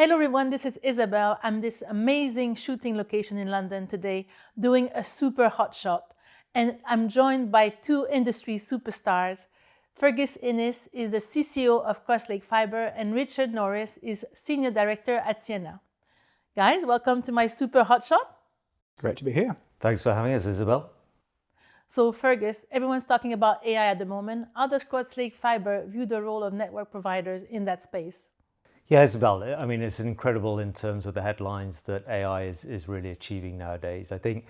Hello everyone, this is Isabel. I'm this amazing shooting location in London today doing a super hot shot. And I'm joined by two industry superstars. Fergus Innes is the CCO of Crosslake Fibre and Richard Norris is Senior Director at Ciena. Guys, welcome to my super hot shot. Great to be here. Thanks for having us, Isabel. So Fergus, everyone's talking about AI at the moment. How does Crosslake Fibre view the role of network providers in that space? Yeah, Isabel, I mean, it's incredible in terms of the headlines that AI is really achieving nowadays. I think,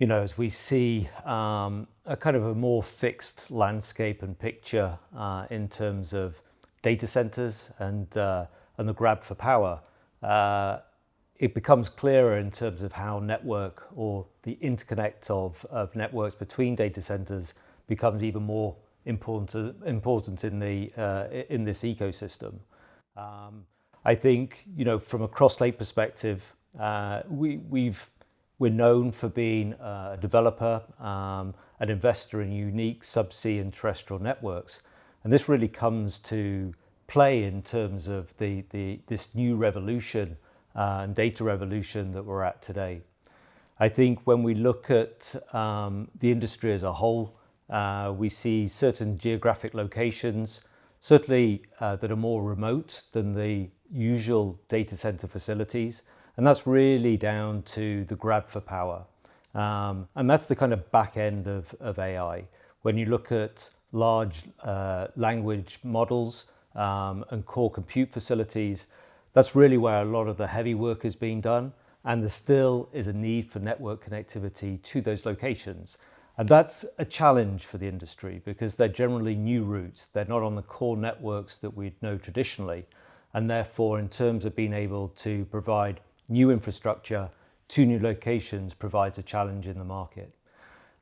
as we see a kind of a more fixed landscape and picture in terms of data centers and the grab for power, it becomes clearer in terms of how network or the interconnect of networks between data centers becomes even more important in this ecosystem. I think, from a Crosslake perspective, we're known for being a developer, an investor in unique subsea and terrestrial networks, and this really comes to play in terms of this new revolution and data revolution that we're at today. I think when we look at the industry as a whole, we see certain geographic locations certainly that are more remote than the usual data center facilities. And that's really down to the grab for power. And that's the kind of back end of AI. When you look at large language models and core compute facilities, that's really where a lot of the heavy work is being done. And there still is a need for network connectivity to those locations. And that's a challenge for the industry because they're generally new routes. They're not on the core networks that we'd know traditionally. And therefore, in terms of being able to provide new infrastructure to new locations provides a challenge in the market.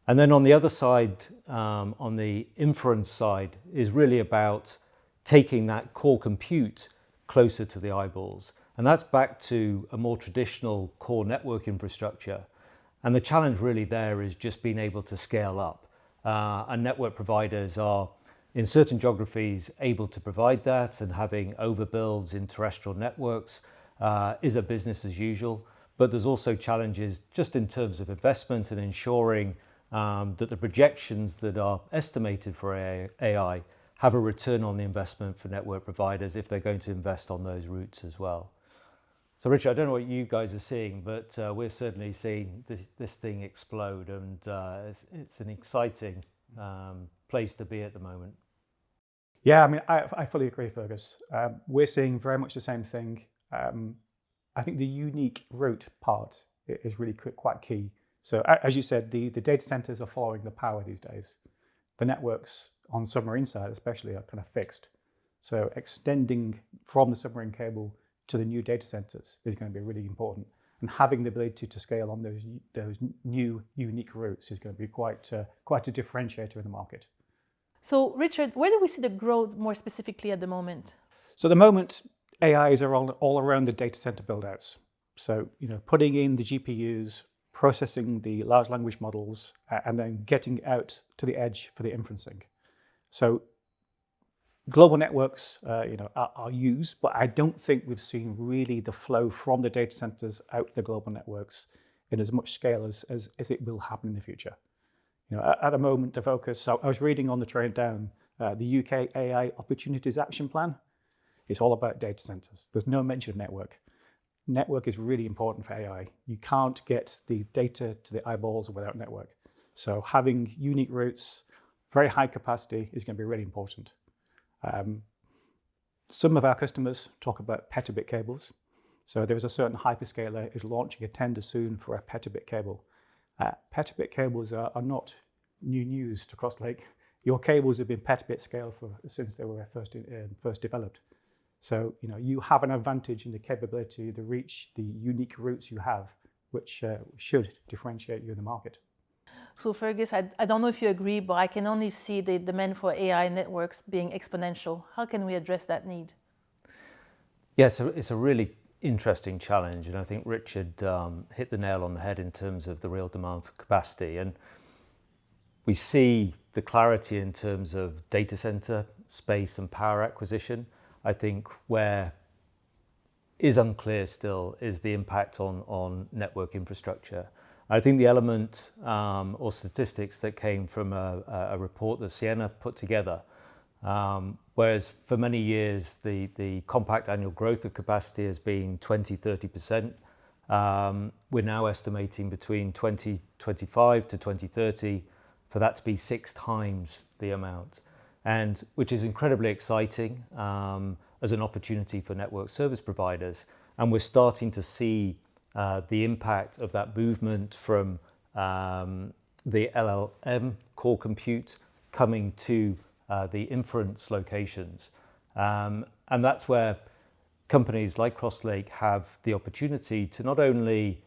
And then on the other side, on the inference side, is really about taking that core compute closer to the eyeballs. And that's back to a more traditional core network infrastructure. And the challenge really there is just being able to scale up. And network providers are, in certain geographies, able to provide that, and having overbuilds in terrestrial networks is a business as usual. But there's also challenges just in terms of investment and ensuring that the projections that are estimated for AI have a return on the investment for network providers if they're going to invest on those routes as well. So Richard, I don't know what you guys are seeing, but we're certainly seeing this thing explode, and it's an exciting place to be at the moment. Yeah, I mean, I fully agree, Fergus. We're seeing very much the same thing. I think the unique route part is really quite key. So as you said, the data centers are following the power these days. The networks on submarine side especially are kind of fixed. So extending from the submarine cable to the new data centers is going to be really important, and having the ability to scale on those new unique routes is going to be quite a differentiator in the market. So Richard, where do we see the growth more specifically at the moment? So at the moment, AIs are all around the data center build-outs. So putting in the GPUs, processing the large language models, and then getting out to the edge for the inferencing. So global networks, are used, but I don't think we've seen really the flow from the data centers out to the global networks in as much scale as it will happen in the future. At the moment, the focus. So I was reading on the train down the UK AI Opportunities Action Plan. It's all about data centers. There's no mention of network. Network is really important for AI. You can't get the data to the eyeballs without network. So having unique routes, very high capacity is going to be really important. Some of our customers talk about petabit cables. So there is a certain hyperscaler is launching a tender soon for a petabit cable. Petabit cables are not new news to Crosslake. Your cables have been petabit scale since they were first developed. So you have an advantage in the capability, the reach, the unique routes you have, which should differentiate you in the market. So Fergus, I don't know if you agree, but I can only see the demand for AI networks being exponential. How can we address that need? Yeah, so it's a really interesting challenge, and I think Richard hit the nail on the head in terms of the real demand for capacity. And we see the clarity in terms of data center space and power acquisition. I think where is unclear still is the impact on network infrastructure. I think the element or statistics that came from a report that Ciena put together, whereas for many years the compact annual growth of capacity has been 20-30%, we're now estimating between 2025 to 2030 for that to be 6 times the amount, and which is incredibly exciting as an opportunity for network service providers. And we're starting to see the impact of that movement from the LLM core compute coming to the inference locations. And that's where companies like Crosslake have the opportunity to not only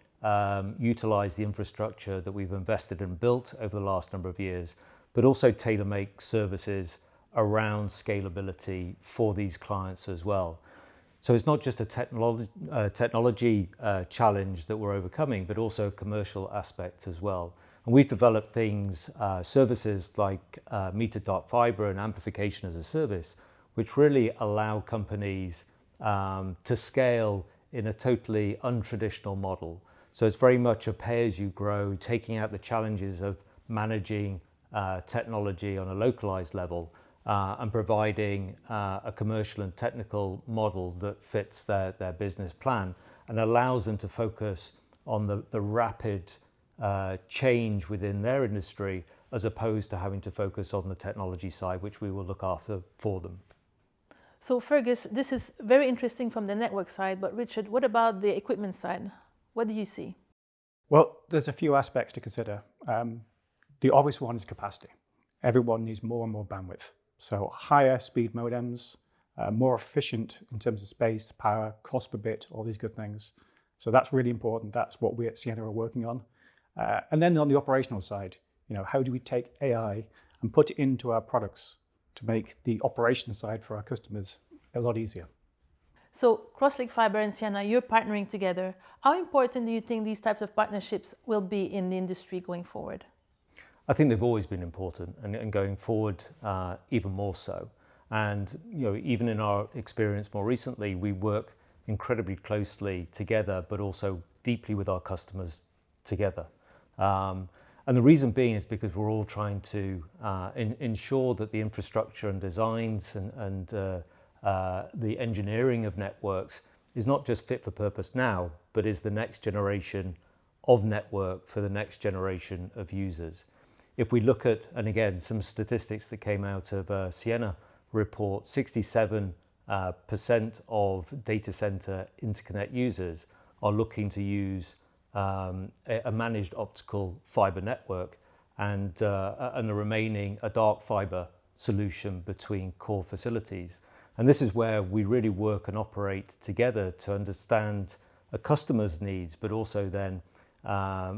utilize the infrastructure that we've invested and built over the last number of years, but also tailor-make services around scalability for these clients as well. So it's not just a technology challenge that we're overcoming, but also a commercial aspect as well. And we've developed things, services like metered dark fiber and amplification-as-a-service, which really allow companies to scale in a totally untraditional model. So it's very much a pay-as-you-grow, taking out the challenges of managing technology on a localized level, and providing a commercial and technical model that fits their business plan and allows them to focus on the rapid change within their industry, as opposed to having to focus on the technology side, which we will look after for them. So Fergus, this is very interesting from the network side, but Richard, what about the equipment side? What do you see? Well, there's a few aspects to consider. The obvious one is capacity. Everyone needs more and more bandwidth. So higher speed modems, more efficient in terms of space, power, cost per bit, all these good things. So that's really important. That's what we at Ciena are working on. And then on the operational side, how do we take AI and put it into our products to make the operation side for our customers a lot easier? So Crosslake Fibre and Ciena, you're partnering together. How important do you think these types of partnerships will be in the industry going forward? I think they've always been important, and going forward even more so. And even in our experience more recently, we work incredibly closely together, but also deeply with our customers together. And the reason being is because we're all trying to ensure that the infrastructure and designs and the engineering of networks is not just fit for purpose now, but is the next generation of network for the next generation of users. If we look at, and again, some statistics that came out of a Ciena report, 67% of data center interconnect users are looking to use a managed optical fiber network, and the remaining a dark fiber solution between core facilities. And this is where we really work and operate together to understand a customer's needs, but also then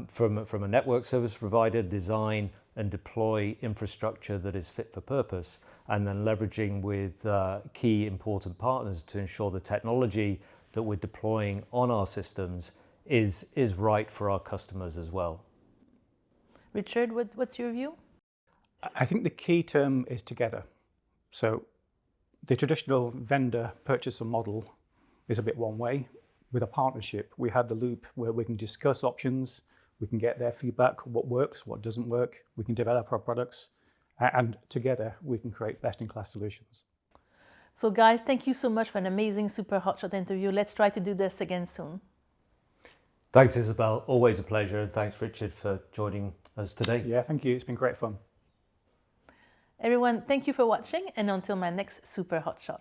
from a network service provider, design and deploy infrastructure that is fit for purpose, and then leveraging with key important partners to ensure the technology that we're deploying on our systems is right for our customers as well. Richard, what's your view? I think the key term is together. So the traditional vendor purchaser model is a bit one way. With a partnership, we have the loop where we can discuss options, we can get their feedback, what works, what doesn't work, we can develop our products, and together we can create best-in-class solutions. So guys, thank you so much for an amazing Super HOTShot interview. Let's try to do this again soon. Thanks, Isabel. Always a pleasure. And thanks, Richard, for joining us today. Yeah, thank you. It's been great fun. Everyone, thank you for watching, and until my next Super HOTShot.